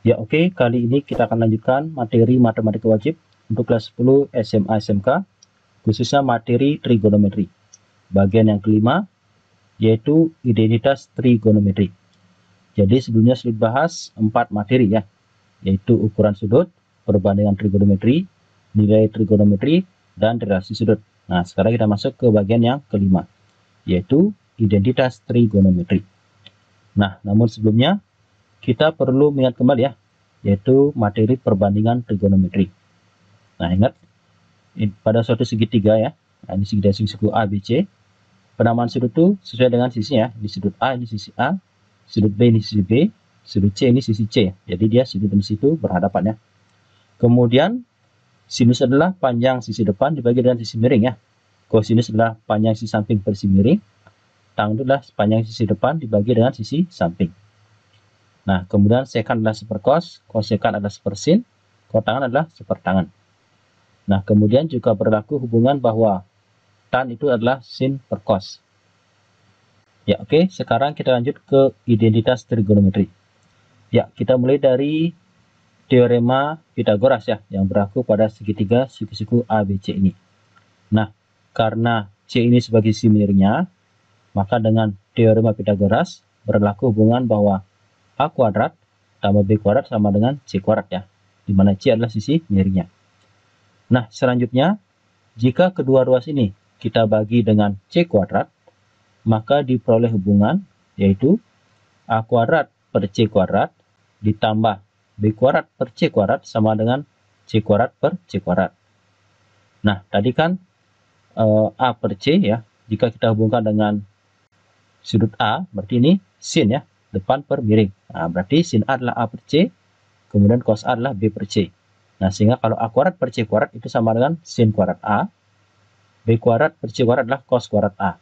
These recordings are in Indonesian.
Ya oke, kali ini kita akan lanjutkan materi matematika wajib untuk kelas 10 SMA SMK, khususnya materi trigonometri. Bagian yang kelima, yaitu identitas trigonometri. Jadi sebelumnya sudah bahas 4 materi ya, yaitu ukuran sudut, perbandingan trigonometri, nilai trigonometri, dan relasi sudut. Nah, sekarang kita masuk ke bagian yang kelima, yaitu identitas trigonometri. Nah, namun sebelumnya kita perlu mengingat kembali ya, yaitu materi perbandingan trigonometri. Nah, ingat pada suatu segitiga ya, nah, ini segitiga siku A, B, C, penamaan sudut itu sesuai dengan sisinya. Di sudut A ini sisi A, sudut B ini sisi B, sudut C ini sisi C. Jadi dia sudut dan situ berhadapan ya. Kemudian sinus adalah panjang sisi depan dibagi dengan sisi miring ya. Kosinus adalah panjang sisi samping per sisi miring. Tang adalah panjang sisi depan dibagi dengan sisi samping. Nah, kemudian sekan adalah seperkos, kosekan adalah sepersin, kotangan adalah sepertangan. Nah, kemudian juga berlaku hubungan bahwa tan itu adalah sin per cos. Ya, oke. Sekarang kita lanjut ke identitas trigonometri. Ya, kita mulai dari teorema Pythagoras ya, yang berlaku pada segitiga siku-siku ABC ini. Nah, karena C ini sebagai sisi miringnya, maka dengan teorema Pythagoras berlaku hubungan bahwa A kuadrat tambah B kuadrat sama dengan C kuadrat ya, di mana C adalah sisi miringnya. Nah, selanjutnya, jika kedua ruas ini kita bagi dengan C kuadrat, maka diperoleh hubungan yaitu A kuadrat per C kuadrat ditambah B kuadrat per C kuadrat sama dengan C kuadrat per C kuadrat. Nah, tadi kan A per C ya, jika kita hubungkan dengan sudut A, berarti ini sin ya, depan per miring. Nah, berarti sin A adalah A per C, kemudian cos A adalah B per C. Nah, sehingga kalau A kuadrat per C kuadrat itu sama dengan sin kuadrat A, B kuadrat per C kuadrat adalah cos kuadrat A.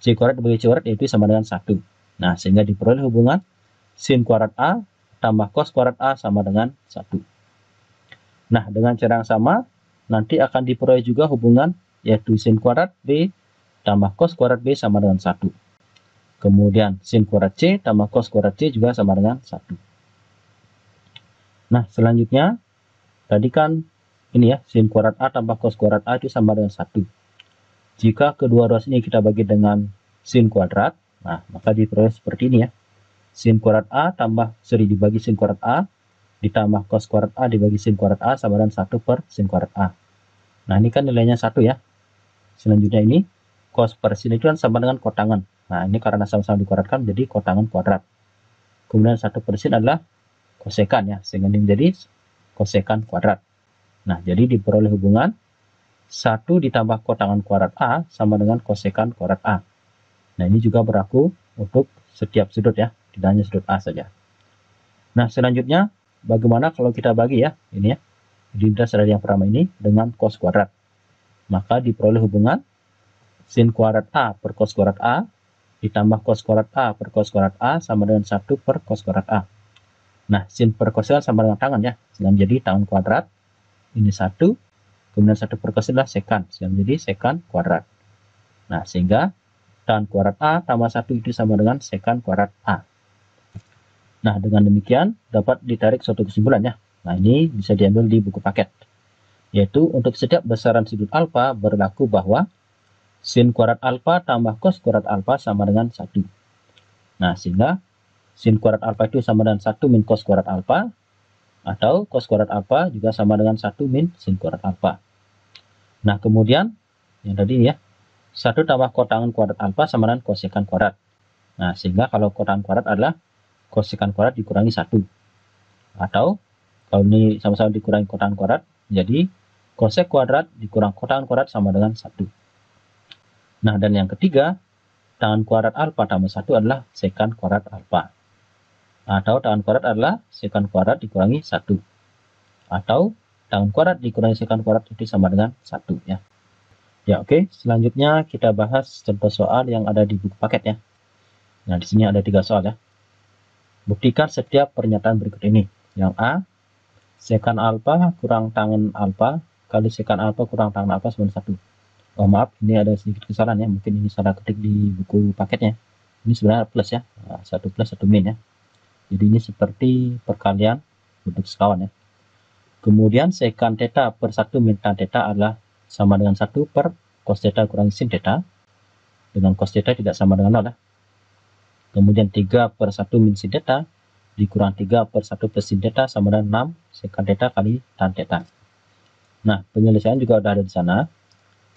C kuadrat dibagi C kuadrat yaitu sama dengan 1. Nah, sehingga diperoleh hubungan sin kuadrat A tambah cos kuadrat A sama dengan 1. Nah, dengan cara yang sama, nanti akan diperoleh juga hubungan yaitu sin kuadrat B tambah cos kuadrat B sama dengan 1. Kemudian sin kuadrat C tambah cos kuadrat C juga sama dengan 1. Nah, selanjutnya, tadi kan ini ya, sin kuadrat A tambah cos kuadrat A itu sama dengan 1. Jika kedua ruas ini kita bagi dengan sin kuadrat, nah maka diperoleh seperti ini ya. Sin kuadrat A tambah seri dibagi sin kuadrat A ditambah cos kuadrat A dibagi sin kuadrat A sama dengan 1 per sin kuadrat A. Nah, ini kan nilainya 1 ya. Selanjutnya ini cos per sin itu kan sama dengan kotangan. Nah, ini karena sama-sama dikuadratkan menjadi kotangan kuadrat. Kemudian 1 per sin adalah kosekan ya, sehingga ini menjadi kosekan kuadrat. Nah, jadi diperoleh hubungan 1 ditambah kotangan kuadrat A sama dengan kosekan kuadrat A. Nah, ini juga berlaku untuk setiap sudut ya, tidak hanya sudut A saja. Nah, selanjutnya bagaimana kalau kita bagi ya, ini ya, identitas dari yang pertama ini dengan cos kuadrat. Maka diperoleh hubungan sin kuadrat A per cos kuadrat A ditambah cos kuadrat A per cos kuadrat A sama dengan 1 per cos kuadrat A. Nah, sin per cos sama dengan tangan ya, sehingga menjadi tangan kuadrat. Ini 1, kemudian 1 per cos adalah sekan, sehingga menjadi sekan kuadrat. Nah, sehingga tan kuadrat A tambah 1 itu sama dengan sekan kuadrat A. Nah, dengan demikian dapat ditarik suatu kesimpulan ya. Nah, ini bisa diambil di buku paket. Yaitu untuk setiap besaran sudut alfa berlaku bahwa sin kuadrat alfa tambah cos kuadrat alfa sama dengan 1. Nah, sehingga sin kuadrat alfa itu sama dengan 1 min cos kuadrat alfa, atau cos kuadrat alfa juga sama dengan 1 min sin kuadrat alfa. Nah, kemudian yang tadi ya, 1 tambah kotangan kuadrat alfa sama dengan kosekan kuadrat. Nah, sehingga kalau kotangan kuadrat adalah kosekan kuadrat dikurangi 1. Atau kalau ini sama-sama dikurangi kotangan kuadrat, jadi kosek kuadrat dikurang kotangan kuadrat sama dengan 1. Nah, dan yang ketiga, tangan kuadrat alfa tambah 1 adalah sekan kuadrat alfa. Atau tangan kuadrat adalah sekan kuadrat dikurangi 1. Atau tangan kuadrat dikurangi sekan kuadrat itu sama dengan 1 ya. Ya, oke. Selanjutnya kita bahas contoh soal yang ada di buku paket ya. Nah, di sini ada 3 soal ya. Buktikan setiap pernyataan berikut ini. Yang A, sekan alfa kurang tangan alfa kali sekan alfa kurang tangan alfa sama 1. Oh, maaf, ini ada sedikit kesalahan ya. Mungkin ini salah ketik di buku paketnya. Ini sebenarnya plus ya. Nah, 1 plus 1 min ya. Jadi ini seperti perkalian bentuk sekawan ya. Kemudian secant theta per 1 min tan theta adalah sama dengan 1 per cos theta kurangi sin theta. Dengan cos theta tidak sama dengan 0 ya. Kemudian 3 per 1 min sin theta dikurang 3 per 1 plus sin theta sama dengan 6 secant theta kali tan theta. Nah, penyelesaian juga udah ada di sana.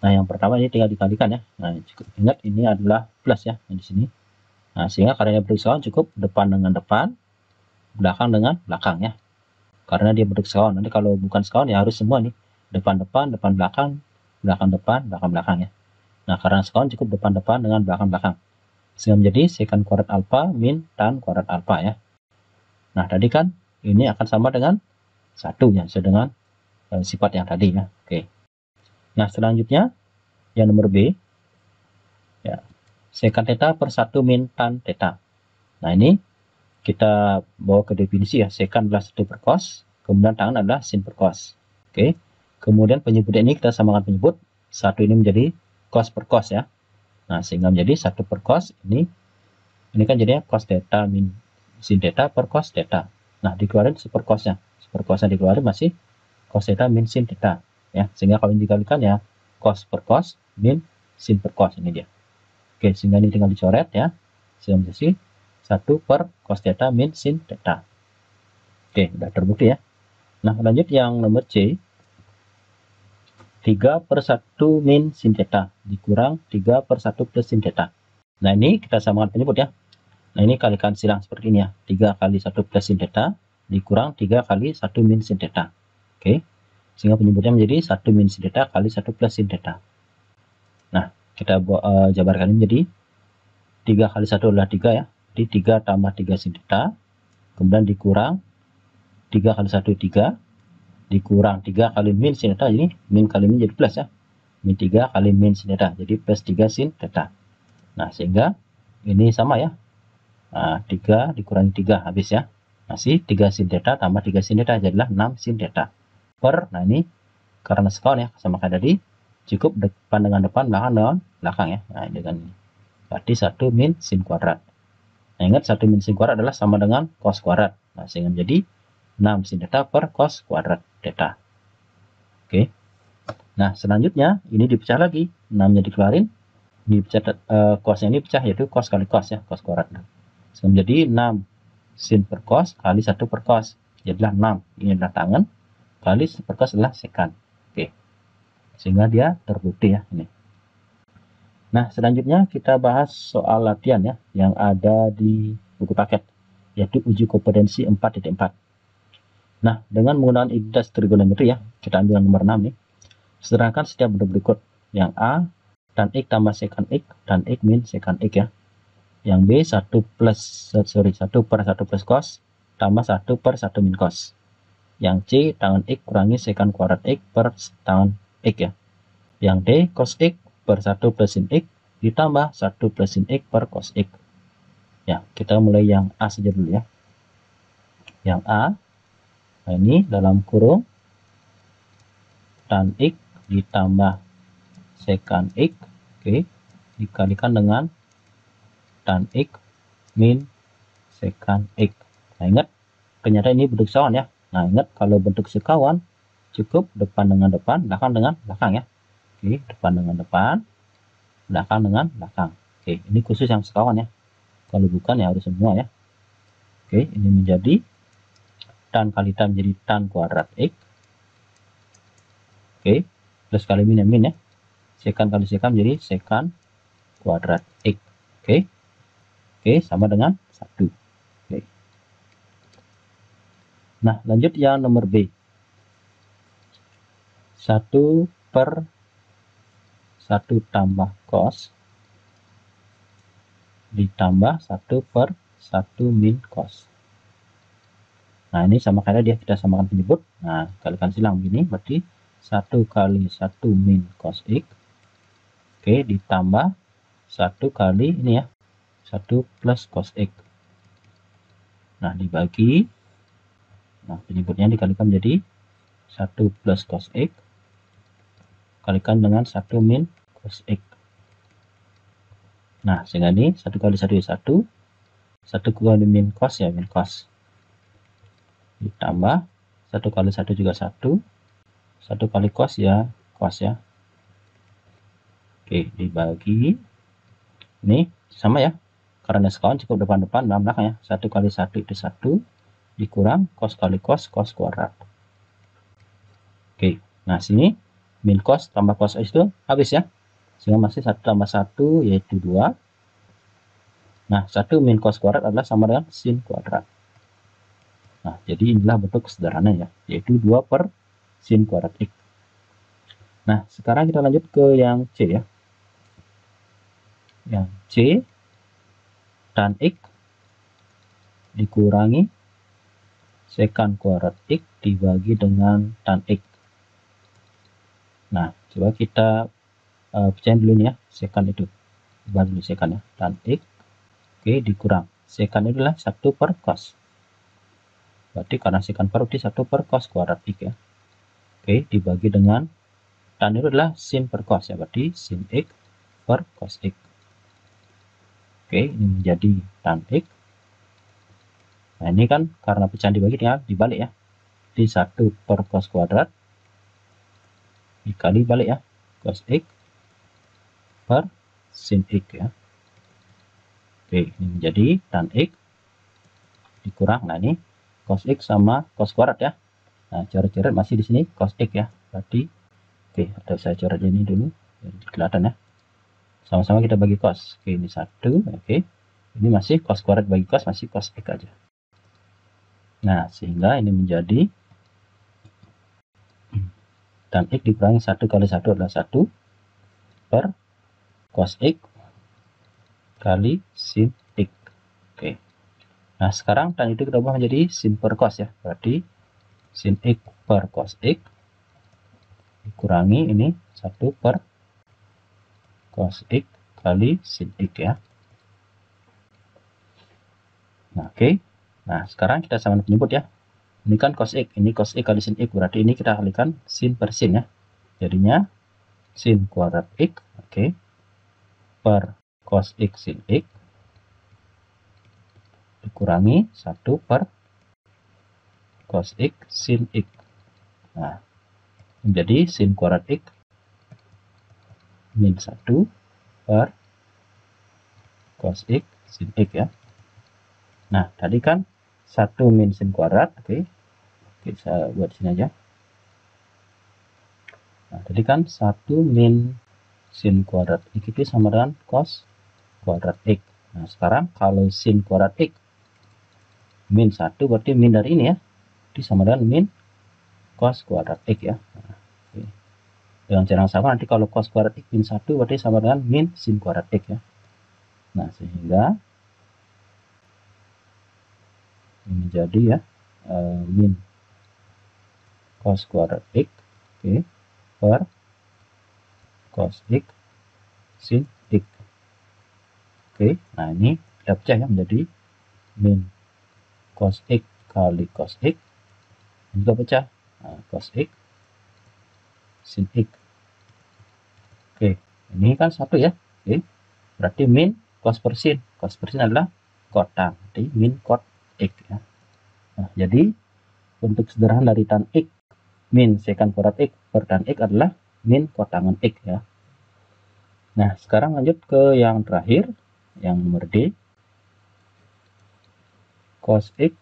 Nah, yang pertama ini tinggal dikalikan ya. Nah, cukup ingat ini adalah plus ya di sini. Nah, sehingga karena bentuk sekawan cukup depan dengan depan, belakang dengan belakang ya. Karena dia bentuk sekawan. Nanti kalau bukan sekawan ya harus semua nih. Depan-depan, depan-belakang, belakang-depan, belakang-belakang ya. Nah, karena sekawan cukup depan-depan dengan belakang-belakang. Sehingga menjadi secant kuadrat alfa min tan kuadrat alfa ya. Nah, tadi kan ini akan sama dengan 1 ya, sesuai dengan sifat yang tadi ya. Oke. Nah, selanjutnya yang nomor B ya, secant theta per 1 min tan theta. Nah, ini kita bawa ke definisi ya, secant adalah 1 per cos, kemudian tan adalah sin per cos. Oke. Kemudian penyebut ini kita samakan penyebut, 1 ini menjadi cos per cos ya. Nah, sehingga menjadi 1 per cos, ini kan jadinya cos theta min sin theta per cos theta. Nah, dikeluarin super cosnya. Super cosnya dikeluarin masih cos theta min sin theta ya. Sehingga kalau ini dikalikan ya cos per cos min sin per cos, ini dia. Oke, sehingga ini tinggal dicoret ya. Sehingga menjadi 1 per cos theta min sin theta. Oke, udah terbukti ya. Nah, lanjut yang nomor C. 3 per 1 min sin theta dikurang 3 per 1 plus sin theta. Nah, ini kita samakan penyebut ya. Nah, ini kalikan silang seperti ini ya. 3 kali 1 plus sin theta dikurang 3 kali 1 min sin theta. Oke. Sehingga penyebutnya menjadi 1 min sin theta kali 1 plus sin theta. Nah, kita jabarkan ini menjadi 3 kali 1 adalah 3 ya. Jadi 3 tambah 3 sin theta. Kemudian dikurang 3 kali 1 3. Dikurang 3 kali min sin theta. Jadi min kali min jadi plus ya. Min 3 kali min sin theta. Jadi plus 3 sin theta. Nah, sehingga ini sama ya. Nah, 3 dikurangi 3 habis ya. Masih 3 sin theta tambah 3 sin theta jadilah 6 sin theta. Per, nah ini karena sekawan ya, sama kayak tadi, cukup depan dengan depan, belakang dengan belakang ya. Nah, dengan ini. Berarti 1 min sin kuadrat. Nah, ingat 1 min sin kuadrat adalah sama dengan cos kuadrat. Nah, sehingga menjadi 6 sin theta per cos kuadrat theta. Oke. Nah, selanjutnya ini dipecah lagi. 6-nya dikeluarin. Ini pecah, cosnya ini pecah, yaitu cos kali cos ya, cos kuadrat. Sehingga menjadi 6 sin per cos kali 1 per cos. Jadilah 6. Ini adalah tangan. Kali 1 per cos adalah secant. Oke. Sehingga dia terbukti ya ini. Nah, selanjutnya kita bahas soal latihan ya yang ada di buku paket, yaitu uji kompetensi 4.4. Nah, dengan menggunakan identitas trigonometri ya, kita ambil nomor 6 nih. Sederhanakan setiap bentuk berikut. Yang A, tan X tambah secant X, tan X min secant X ya. Yang B, 1 per 1 plus cos tambah 1 per 1 min cos. Yang C, tangan X kurangi secant kuadrat X per tangan X ya. Yang D, cos X per 1 plus sin X ditambah 1 plus sin X per cos X. Ya, kita mulai yang A saja dulu ya. Yang A, nah ini dalam kurung tan X ditambah secant X, oke, dikalikan dengan tan X min secant X. Nah, ingat, ternyata ini bentuk sekawan ya. Nah, ingat kalau bentuk sekawan cukup depan dengan depan, belakang dengan belakang ya. Oke, depan dengan depan, belakang dengan belakang. Oke, ini khusus yang sekawan ya. Kalau bukan ya harus semua ya. Oke, ini menjadi tan kali tan menjadi tan kuadrat X. Oke, plus kali min ya, min ya. Secant kali secant menjadi secant kuadrat X. Oke. Oke, sama dengan 1. Oke. Nah, lanjut yang nomor B. 1 per 1 tambah cos ditambah 1 per 1 min cos. Nah, ini sama kayak dia, kita samakan penyebut. Nah, kalikan silang begini, berarti 1 kali 1 min cos X. Oke, ditambah 1 kali ini ya, 1 plus cos X. Nah, dibagi. Nah, penyebutnya dikalikan menjadi 1 plus cos X kalikan dengan 1 min cos X. Nah, sehingga ini 1 kali 1 ya 1. 1 kali min cos ya, min cos. Ditambah 1 kali 1 juga 1. 1 kali cos ya, cos ya. Oke, dibagi. Ini sama ya. Karena sekawan cukup depan-depan, belakang ya. 1 kali 1 itu 1. Dikurang cos kali cos, cos kuadrat. Oke, nah sini min cos tambah cos itu habis ya. Sehingga masih 1 tambah 1 yaitu 2. Nah, 1 min cos kuadrat adalah sama dengan sin kuadrat. Nah, jadi inilah bentuk sederhana ya, yaitu 2 per sin kuadrat X. Nah, sekarang kita lanjut ke yang C ya. Yang C, tan X dikurangi sekan kuadrat X dibagi dengan tan X. Nah, coba kita pecahin dulu nih ya, sekan itu. Dibagi sekan ya, tan X. Oke, dikurang. Sekan itu adalah 1 per cos. Berarti karena sekan per berarti 1 per cos kuadrat X ya. Oke, dibagi dengan tan itu adalah sin per cos ya, berarti sin X per cos X. Oke, ini menjadi tan X. Nah, ini kan karena pecahan dibagi tinggal dibalik ya. Jadi 1 per cos kuadrat dikali balik ya, cos X per sin X ya. Oke, ini menjadi tan X dikurang. Nah, ini cos X sama cos kuadrat ya. Nah, coret-coret masih di sini cos X ya. Berarti oke, atau saya coret ini dulu biar kelihatan ya. Sama-sama kita bagi cos. Oke, ini 1. Oke. Ini masih cos kuadrat bagi cos masih cos X aja. Nah, sehingga ini menjadi tan X dikurangi 1 kali 1 adalah 1 per cos X kali sin X. Oke. Nah, sekarang tan itu kita ubah menjadi sin per cos ya. Berarti sin X per cos X dikurangi ini 1 per cos X kali sin X ya. Nah, oke. Nah, sekarang kita sama penyebut ya. Ini kan cos X, ini cos X kali sin X. Berarti ini kita kalikan sin per sin ya. Jadinya sin kuadrat X, oke, per cos X sin X dikurangi 1 per cos X sin X. Nah, menjadi sin kuadrat X min 1 per cos X sin X ya. Nah, tadi kan 1 min sin kuadrat, oke. Kita buat sini aja. Nah, tadi kan 1 min sin kuadrat X itu sama dengan cos kuadrat X. Nah, sekarang kalau sin kuadrat X min 1 berarti min dari ini ya. Itu sama dengan min cos kuadrat X ya. Nah, okay. Dengan cara yang sama nanti kalau cos kuadrat X min 1 berarti sama dengan min sin kuadrat X ya. Nah, sehingga ini menjadi ya min cos kuadrat X, oke, per cos X sin X. Oke, nah ini kita pecah ya menjadi min cos X kali cos X. Ini juga pecah. Nah, cos X sin X. Oke, ini kan 1 ya. Oke, berarti min cos per sin. Cos per sin adalah kotang. Jadi min cos X ya. Nah, jadi untuk sederhana dari tan X min sekan kuadrat X per tan X adalah min kotangan X ya. Nah, sekarang lanjut ke yang terakhir, yang nomor D. Cos X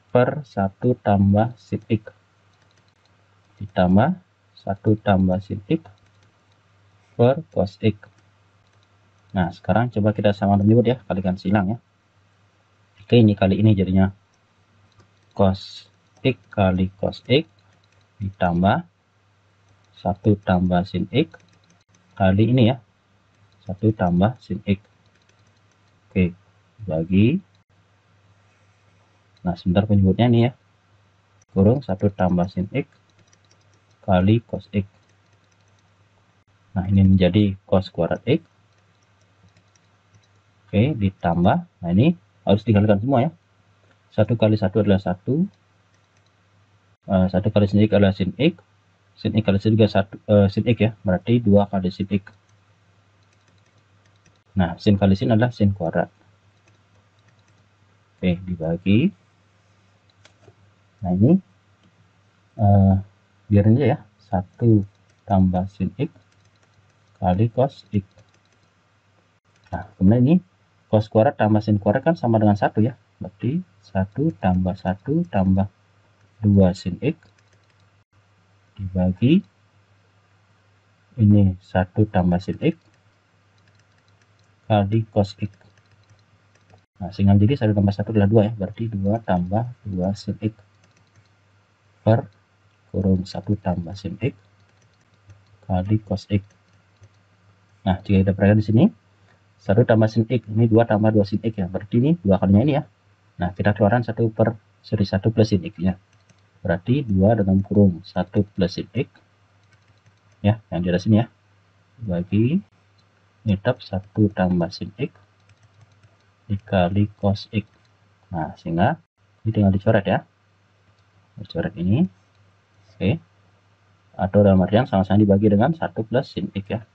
per 1 tambah sin X ditambah 1 tambah sin X per cos X. Nah, sekarang coba kita sama menyebut ya, kalikan silang ya. Oke, ini kali ini jadinya cos X kali cos X ditambah 1 tambah sin X kali ini ya, 1 tambah sin X. Oke, bagi. Nah, sebentar penyebutnya nih ya. Kurung 1 tambah sin X kali cos X. Nah, ini menjadi cos kuadrat X. Oke, ditambah. Nah, ini harus dikalikan semua ya. 1 kali 1 adalah 1. 1 kali sin X adalah sin X. Sin X kali sin juga 1, sin X ya. Berarti 2 kali sin X. Nah, sin kali sin adalah sin kuadrat. Oke, dibagi. Nah, ini biar ini ya, 1 tambah sin X kali cos X. Nah, kemudian ini cos kuadrat tambah sin kuadrat kan sama dengan 1 ya. Berarti 1 tambah 1 tambah 2 sin X dibagi ini 1 tambah sin X kali cos X. Nah, sehingga jadi 1 tambah 1 adalah 2 ya. Berarti 2 tambah 2 sin X per kurung 1 tambah sin X kali cos X. Nah, jika kita perhatikan di sini 1 tambah sin X, ini 2 tambah 2 sin X ya. Berarti ini 2 kalinya ini ya. Nah, kita keluarkan 1 per seri 1 plus sin X ya. Berarti 2 dalam kurung 1 plus sin X ya, yang di atas sini ya. Bagi ini tetap 1 tambah sin X dikali cos X. Nah, sehingga ini tinggal dicoret ya. Dicoret ini. Oke. Atau dalam artian sama-sama dibagi dengan 1 plus sin X ya.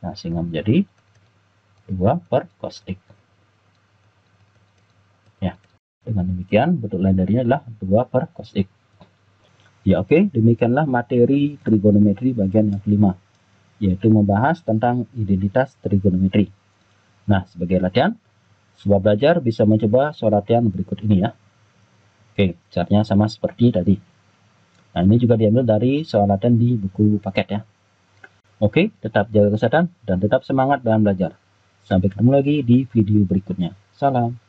Nah, sehingga menjadi 2 per cos X. Ya. Dengan demikian, bentuk lain darinya adalah 2 per cos X. Ya, oke. Demikianlah materi trigonometri bagian yang kelima, yaitu membahas tentang identitas trigonometri. Nah, sebagai latihan, sobat belajar bisa mencoba soal latihan berikut ini ya. Oke, caranya sama seperti tadi. Nah, ini juga diambil dari soal latihan di buku paket ya. Oke, tetap jaga kesehatan dan tetap semangat dalam belajar. Sampai ketemu lagi di video berikutnya. Salam.